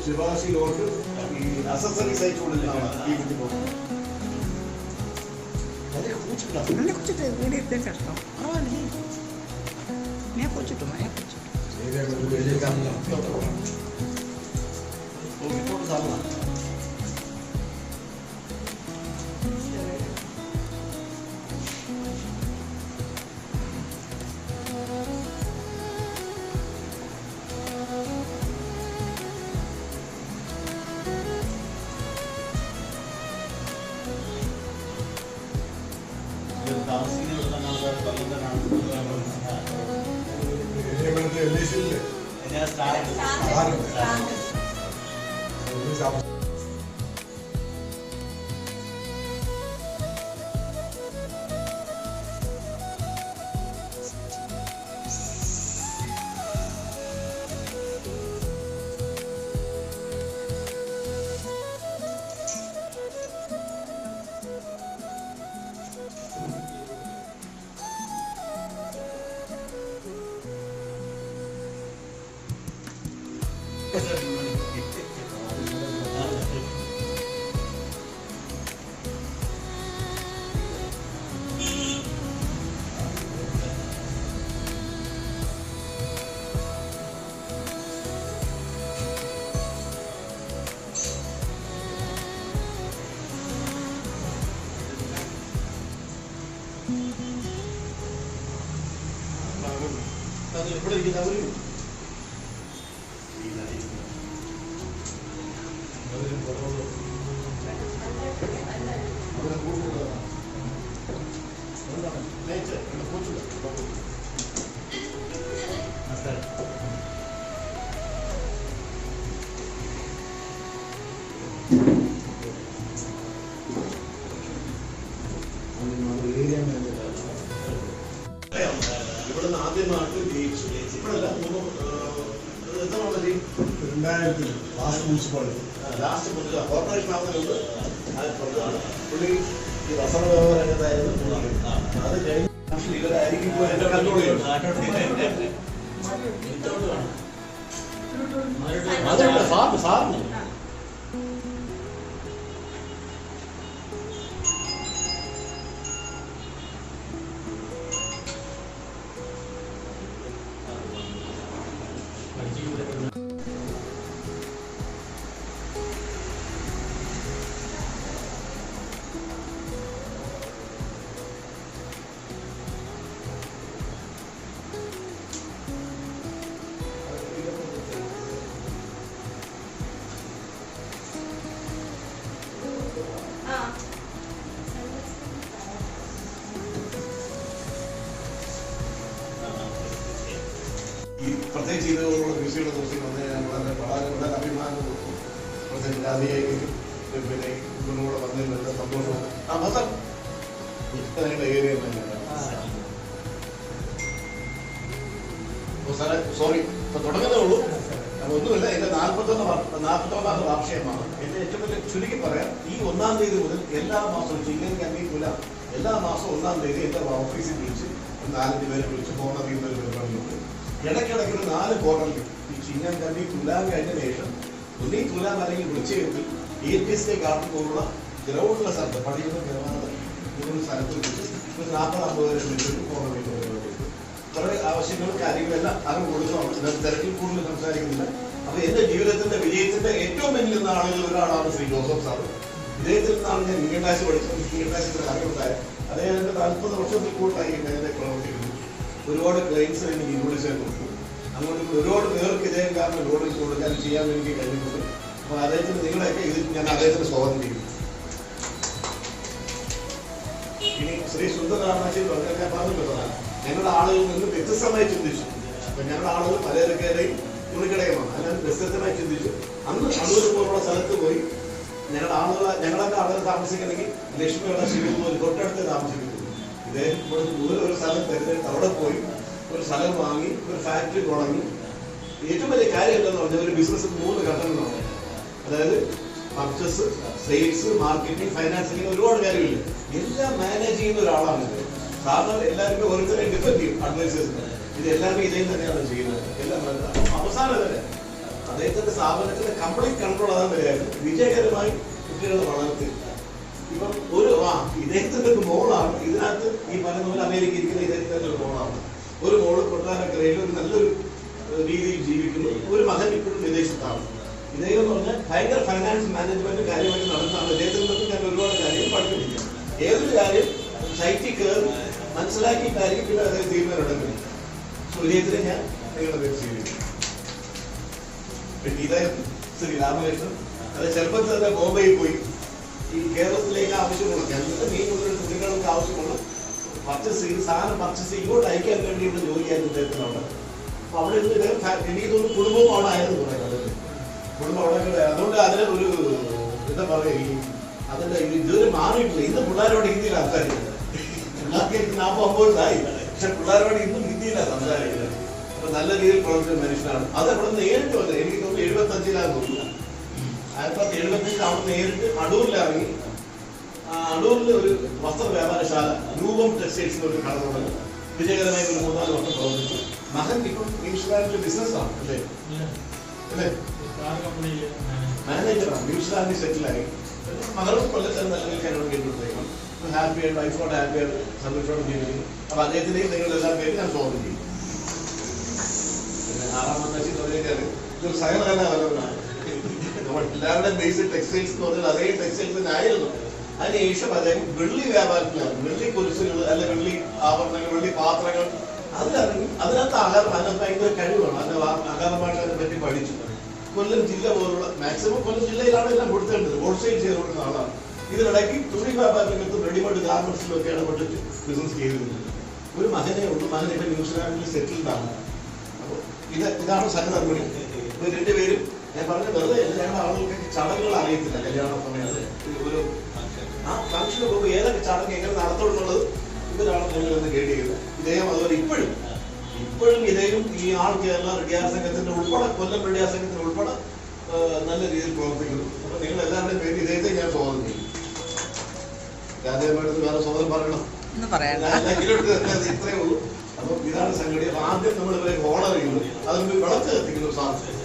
ശിവാശിയിലോട്ട് ഈ അസസറീസ് അയച്ചു കൊടുക്കുന്നതാണ് ഈ കുട്ടി പോകുന്നത്. Non ne cucito di certo. Oh, lì. Ne ha cucito, ma ne ha cucito. ഇവിടെ ഇരിക്കുന്നവരും ഇവിടുന്ന് ആദ്യമായിട്ട് ഇവിടെല്ല 2000 ലാസ്റ്റ് കോർപ്പറേഷൻ ആവുന്നതിനുണ്ട് പുള്ളി ഈ വസന്ത വ്യവഹാര രംഗത്തായിരുന്നു. അത് കഴിഞ്ഞ് ഇവരായിരിക്കും എന്റെ കൺട്രോൾ ചെയ്യുന്നത്. അതുകൊണ്ട് സാറിന് പ്രത്യേകിച്ച് ഇതുപോലുള്ള കൃഷിയുടെ കുറിച്ച് വളരെ അഭിമാനം കൊടുക്കും. പ്രത്യേകിച്ച് ജാതിയായിരിക്കും പിന്നെ ഇവരുടെ വന്നതിൽ വളരെ സന്തോഷമാണ്. ആ മതം നിങ്ങളുടെ ഏരിയ തന്നെയാണ്. സോറി ഇപ്പൊ തുടങ്ങുന്നേ ഉള്ളൂ. അപ്പൊ ഒന്നുമില്ല, എന്റെ 41ാമത്തെ വാർഷികമാണ്. എന്റെ ഏറ്റവും വലിയ ചുരുക്കി പറയാം, ഈ 1-ാം തീയതി മുതൽ എല്ലാ മാസവും ചിങ്ങനിക്ക് അംഗീകൂല എല്ലാ മാസവും 1-ാം തീയതി എന്റെ ഓഫീസിൽ വിളിച്ച് 4-5 പേരെ വിളിച്ച് ഫോൺ അറിയുന്ന ഒരു പരിപാടിയുണ്ട്. ഇടയ്ക്കിടയ്ക്ക് ഒരു 4 ക്വാർട്ടറിൽ ഈ ചിങ്ങൻ കണ്ടി തുലാൻ കഴിഞ്ഞ ശേഷം ഒന്നീ തുലാം അല്ലെങ്കിൽ വൃശ്ചികത്തിൽ ELPSK ഗാർഡൻ പോലുള്ള ഗ്രൗണ്ടുള്ള സ്ഥലത്ത് പഠിക്കുന്ന സ്ഥലത്ത് വെച്ചിട്ട് 40-50 മിനിറ്റ് പോകാൻ വേണ്ടി കുറെ ആവശ്യങ്ങളും കാര്യങ്ങളെല്ലാം അറിവ് കൊടുക്കുന്നതാണ്. തിരക്കിൽ കൂടുതൽ സംസാരിക്കുന്നില്ല. അപ്പൊ എന്റെ ജീവിതത്തിന്റെ വിജയത്തിന്റെ ഏറ്റവും മുന്നിൽ നിന്ന ആളുകൾ ഒരാളാണ് ശ്രീ ജോസഫ് സാറ്. ഇദ്ദേഹത്തിൽ നിന്നാണ് ഞാൻ ഇൻകം ടാക്സ് പഠിച്ചത്. ഇൻകം ടാക്സിന്റെ അറിവുണ്ടായത് അദ്ദേഹം എന്റെ 40 വർഷത്തിൽ കൂടുതലായി ഇദ്ദേഹത്തെ പ്രവർത്തിക്കുന്നു. ഒരുപാട് ക്ലെയിംസ് എനിക്ക് ഇൻവോയ്സ് കൊടുത്തു. അങ്ങോട്ട് ഒരുപാട് പേർക്ക് ഇദ്ദേഹം കാരണം നോട്ടീസ് കൊടുക്കാൻ ചെയ്യാൻ എനിക്ക് കഴിഞ്ഞിട്ടുണ്ട്. അപ്പൊ അദ്ദേഹത്തിന് നിങ്ങളെയൊക്കെ ഇതിൽ ഞാൻ അദ്ദേഹത്തിന് സ്വാഗതം ചെയ്യുന്നു. ഇനി ശ്രീ സുന്ദരരാമനാശി ഞാൻ പറഞ്ഞിട്ടുള്ളതാണ്, ഞങ്ങളുടെ ആളുകളിൽ നിന്ന് വ്യത്യസ്തമായി ചിന്തിച്ചു. അപ്പൊ ഞങ്ങളുടെ ആളുകൾ പലചരക്കയുടെയും തുണിക്കടയുമാണ്. അതിനകത്ത് വ്യത്യസ്തമായി ചിന്തിച്ചു. അന്ന് അടൂർ പോലുള്ള സ്ഥലത്ത് പോയി ഞങ്ങളൊക്കെ അവിടെ താമസിക്കണമെങ്കിൽ ലക്ഷ്മിയുടെ ശിവം പോലും തൊട്ടടുത്ത് താമസിക്കുന്നു. ഇദ്ദേഹം ദൂരെ ഒരു സ്ഥലം തിരഞ്ഞെടുത്ത് അവിടെ പോയി ഒരു സ്ഥലം വാങ്ങി ഒരു ഫാക്ടറി തുടങ്ങി. ഏറ്റവും വലിയ കാര്യം എന്താണെന്ന് പറഞ്ഞാൽ ഒരു ബിസിനസ് 3 ഘട്ടങ്ങളാണ്. അതായത് പർച്ചേസ്, സെയിൽസ്, മാർക്കറ്റിംഗ്, ഫൈനാൻസിങ്, ഒരുപാട് കാര്യമില്ല. എല്ലാം മാനേജ് ചെയ്യുന്ന ഒരാളാണ് ഇത്. സാധാരണ എല്ലാവരും ഓരോരുത്തരെയും ഡിപ്പെൻഡ് ചെയ്യും അഡ്വൈസേഴ്സിന്. ഇത് എല്ലാവരും ഇദ്ദേഹം തന്നെയാണ് ചെയ്യുന്നത്. എല്ലാം അവസാനം വരെ അദ്ദേഹത്തിന്റെ സ്ഥാപനത്തിന്റെ കംപ്ലീറ്റ് കൺട്രോൾ ആകാൻ വരെയായിരുന്നു. വിജയകരമായി കുട്ടികളെ വളർത്തി. ഇപ്പം ഇദ്ദേഹത്തിന്റെ ഒരു മോളാണ് ഇതിനകത്ത് ഈ പറയുന്ന പോലെ അമേരിക്ക ഇരിക്കുന്ന ഇദ്ദേഹത്തിന്റെ ഒരു മോളാണ്. ഒരു മോള് കൊട്ടാരക്കരയിൽ ഒരു നല്ലൊരു രീതിയിൽ ജീവിക്കുന്നു. ഒരു മകൻ ഇപ്പോഴും വിദേശത്താണ്. ഇദ്ദേഹം എന്ന് പറഞ്ഞാൽ ഭയങ്കര ഫൈനാൻസ് മാനേജ്മെന്റ് കാര്യമായിട്ട് നടന്നാണ്. ഇദ്ദേഹത്തിൽ നിന്നും ഞാൻ ഒരുപാട് കാര്യം പഠിപ്പിക്കും. ഏതൊരു കാര്യം സൈറ്റിൽ കയറി മനസ്സിലാക്കിയിട്ടായിരിക്കും പിന്നെ അദ്ദേഹം തീരുമാനമെടുക്കുന്നത്. സൂര്യത്തിനെ ഞാൻ നിങ്ങളുടെ പേര് സ്വീകരിക്കും. ഇദ്ദേഹം ശ്രീ രാമകൃഷ്ണൻ അത് ചെറുപ്പത്തിൽ തന്നെ ബോംബെയിൽ പോയി ഈ കേരളത്തിലേക്ക് ആവശ്യമുള്ള കേരളത്തിലെ മെയിൻ ഉള്ള കുട്ടികൾക്ക് ആവശ്യമുള്ള പർച്ചേസ് ചെയ്ത് സാധനം പർച്ചേസ് ചെയ്ത് ഇങ്ങോട്ട് അയക്കാൻ വേണ്ടിയുള്ള ജോലിയായിരുന്നു ഇദ്ദേഹത്തിനുണ്ട്. അപ്പൊ അവിടെ നിന്ന് ഇദ്ദേഹം എനിക്ക് തോന്നുന്നു കുടുംബവും അവിടെ ആയിരുന്നു പറയുന്നത്. കുടുംബം അവിടെ അതുകൊണ്ട് അതിന് ഒരു എന്താ പറയുക, അതിന്റെ ഇതുവരെ മാറിയിട്ടില്ല. ഇന്ന് പിള്ളേരോട് ഹിന്ദിയിലാണ് സംസാരിക്കുന്നത്. പിള്ളേർക്ക് എനിക്ക് 40-50 പക്ഷെ പിള്ളേരോട് ഇന്നും ഹിന്ദിയിലാണ് സംസാരിക്കുന്നത്. അപ്പൊ നല്ല രീതിയിൽ പ്രവർത്തിച്ച മനുഷ്യനാണ്. അത് അവിടെ നേരിട്ട് വന്നത് എനിക്ക് തോന്നുന്നു 75-ലാന്ന് തോന്നുന്നു. 1975 അവിടെ നേരിട്ട് അടൂരിലിറങ്ങി. അടൂരിൽ ഒരു വസ്ത്ര വ്യാപാരശാല രൂപം ടെക്സ്റ്റൈൽസ് ഒരു കട തുടങ്ങി. വിജയകരമായി ഒരു 3-4 വർഷം പ്രവർത്തിച്ചു. മകൻ ഇപ്പം ന്യൂസിലാൻഡിലെ ബിസിനസ്സാണ് അല്ലേ അല്ലേ മാനേജറാണ്. ന്യൂസിലാൻഡിൽ സെറ്റിലായി. മകളും കൊല്ലത്തിൽ നല്ല നിൽക്കാനാണ് കേട്ടിട്ടുണ്ടെങ്കിൽ ഹാപ്പിയായിട്ട് വൈഫോടെ ഹാപ്പിയായിട്ട് സന്തോഷത്തോടെ ജീവിക്കുന്നു. അപ്പൊ അദ്ദേഹത്തിനെയും നിങ്ങളെല്ലാ പേരും ഞാൻ സ്വാഗതം ചെയ്യും. പിന്നെ 6-ാമത്തെ തുടങ്ങിയാണ് ഇതൊരു സഹകരണ വല്ലവരാണ്. നമ്മൾ എല്ലാവരുടെയും ബേസിക് ടെക്സ്റ്റൈൽസ് എന്ന് പറഞ്ഞാൽ അതേ ടെക്സ്റ്റൈൽസിനായിരുന്നു. അതിനുശേഷം അദ്ദേഹം വെള്ളി വ്യാപാരത്തിലാണ്. വെള്ളി കുരിശുകൾ അല്ലെ വെള്ളി ആഭരണങ്ങൾ, വെള്ളി പാത്രങ്ങൾ അതിലിറങ്ങി. അതിനകത്ത് ഭയങ്കര കഴിവാണ്. അതിന്റെ ആകാര ഭാഷ പറ്റി പഠിച്ചു. കൊല്ലം ജില്ല പോലുള്ള മാക്സിമം കൊല്ലം ജില്ലയിലാണ് എല്ലാം കൊടുത്തേണ്ടത്. ഹോൾസെയിൽ ചെയ്ത് കൊടുക്കുന്ന ആളാണ്. ഇതിനിടയ്ക്ക് തുണി വ്യാപാര രംഗത്തും റെഡിമെയ്ഡ് ഗാർമെന്റ്സിലും ഒക്കെ ഇടപെട്ടിട്ട് ബിസിനസ് ചെയ്തിരുന്നത്. ഒരു മകനേ ഉള്ളൂ. മകൻ ഇപ്പൊ ന്യൂസിലാൻഡിൽ സെറ്റിൽഡ് ആണ്. അപ്പോൾ ഇതാണ് സഹധർമ്മിണി. ഇപ്പൊ 2 പേരും ഞാൻ പറഞ്ഞ വെറുതെ ഞങ്ങളുടെ ആളുകൾക്ക് ചടങ്ങുകൾ അറിയത്തില്ല. കല്യാണ സമയത്ത് ഒരു ഫംഗ്ഷന് പോകുമ്പോൾ ഏതൊക്കെ ചടങ്ങ് എങ്ങനെ നടത്തുന്നുള്ളത് ഇവരാണ് ഞങ്ങളെന്ന് കേട്ടിയത്. ഇദ്ദേഹം അതുപോലെ ഇപ്പോഴും ഇദ്ദേഹം ഈ ആൾ കേരള റെഡിയാർ സംഘത്തിന്റെ ഉൾപ്പെടെ കൊല്ലം റെഡിയാർ സംഘത്തിന് ഉൾപ്പെടെ നല്ല രീതിയിൽ പ്രവർത്തിക്കുന്നു. അപ്പൊ നിങ്ങൾ എല്ലാവരുടെയും പേര് ഇദ്ദേഹത്തെ ഞാൻ സ്വാഗതം ചെയ്യും. രാജേന്ദ്രൻ വേറെ സ്വാഗതം പറയണം ഇത്രയേ ഉള്ളൂ. അപ്പൊ ഇതാണ് സംഘടന. അപ്പൊ ആദ്യം നമ്മൾ ഇവരെ ഓണർ ചെയ്യുന്നു. അതിന് വിളക്ക് കത്തിക്കുന്നു സാധിക്കും.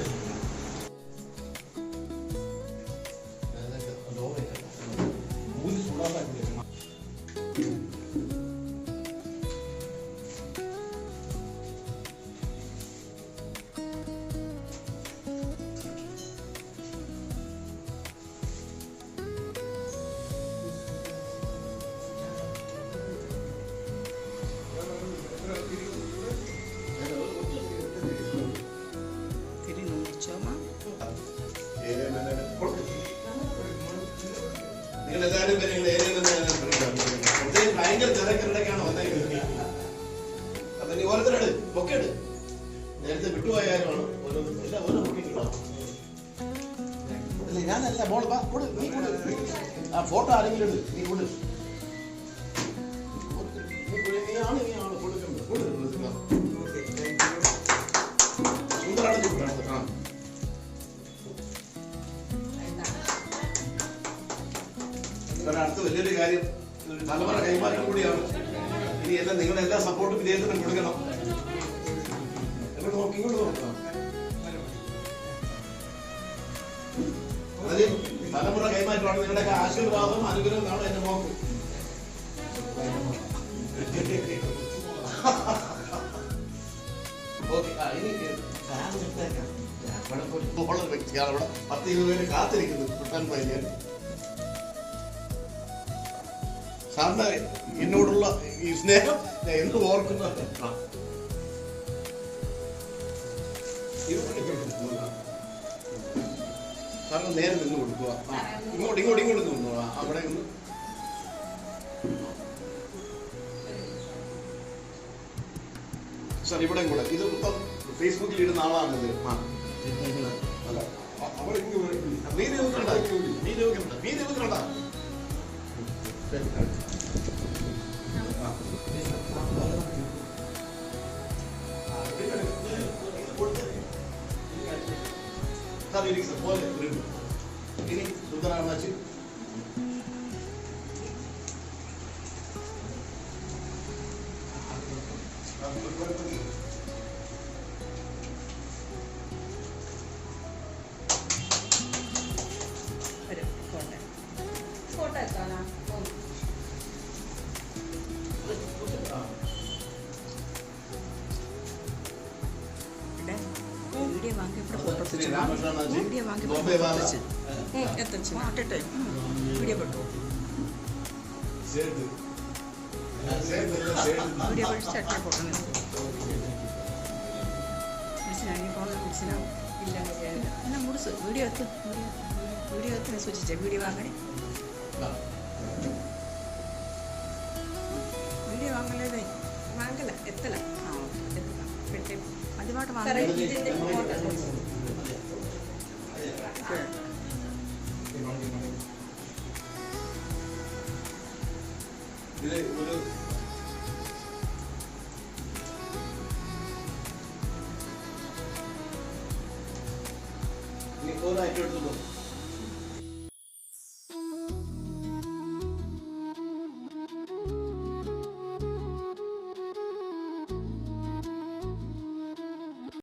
നിങ്ങളെല്ലാവരും ഭയങ്കര തിരക്കിടയ്ക്കാണ് വന്നേക്കുന്നത്. അപ്പൊ നീ ഓരോരുത്തരോട് ബൊക്കെട് നേരത്തെ വിട്ടുപോയാലുമാണ് എല്ലാം ഓരോ ബുക്കിംഗ്. അല്ലേ ഞാനല്ല മോള് നീ ആ ഫോട്ടോ ആരെങ്കിലും ഉണ്ട്. നീ കൊടു നീയാണ് കൊടുക്കുന്നത്. സുന്ദരാണ്. അടുത്ത വലിയൊരു കാര്യം തലമുറ കൈമാറ്റം കൂടിയാണ്. ഇനി എല്ലാം നിങ്ങളുടെ എല്ലാ സപ്പോർട്ടും വിജയത്തിനും കൊടുക്കണം. ഇങ്ങോട്ട് നോക്കണം. തലമുറ കൈമാറ്റമാണ് നിങ്ങളുടെയൊക്കെ ആശീർവാദവും അനുഗ്രഹവും കാണും എന്റെ മോക്ക്. ഓക്കെ, ഇനി അവിടെ 10-20 പേര് കാത്തിരിക്കുന്നു കിട്ടാൻ കഴിഞ്ഞാൽ. സാറിന് എന്നോടുള്ള ഈ സ്നേഹം ഞാൻ എന്ന് ഓർക്കുന്നത്. സാറിന് നേരെ നിന്ന് കൊടുക്കുക. ഇങ്ങോട്ട് നിന്നു അവിടെ നിന്ന്. സാർ ഇവിടെ കൂടെ ഇത് മൊത്തം ഫേസ്ബുക്കിൽ ഇടുന്ന ആളാണിത്. ഇനി സുന്ദരാണാച്ചി വീഡിയോ വാങ്ങിയപ്പോൾ ഫോട്ടോ വീഡിയോ വാങ്ങിയപ്പോൾ എത്തിച്ചു മാട്ടിട്ടെ വീഡിയോ പെട്ടു വീഡിയോ പഠിച്ചിട്ട് ഫോട്ടോ മനസ്സിലായി ഫോണിൽ മനസ്സിലാവും ഇല്ല എന്നാൽ മുടിച്ചു വീഡിയോ എത്തിന് സൂചിച്ചേ വീഡിയോ വാങ്ങണേ വീഡിയോ വാങ്ങലേ വാങ്ങല എത്തല ആ പെട്ടെ ആദ്യമായിട്ട് വാങ്ങി ഒരു ഐറ്റം എടുത്തു.